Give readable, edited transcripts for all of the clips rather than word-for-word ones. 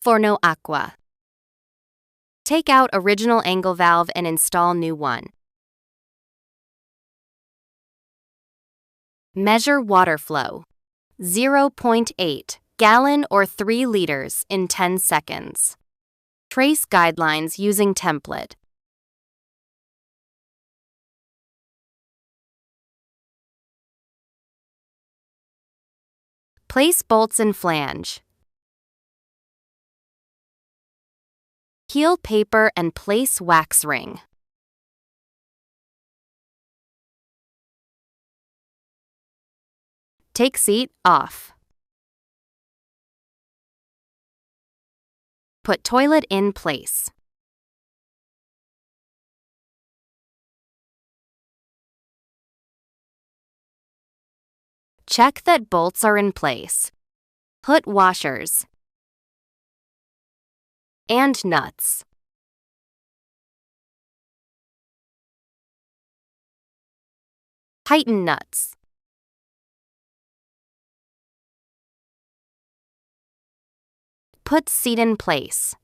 Forno Acqua. Take out original angle valve and install new one. Measure water flow. 0.8 gallon or 3 liters in 10 seconds. Trace guidelines using template. Place bolts in flange. Peel paper and place wax ring. Take seat off. Put toilet in place. Check that bolts are in place. Put washers and nuts. Tighten nuts. Put seat in place.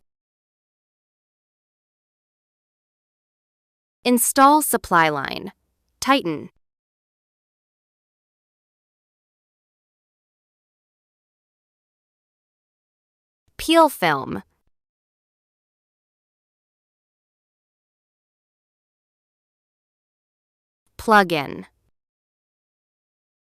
Install supply line. Tighten. Peel film. Plug in.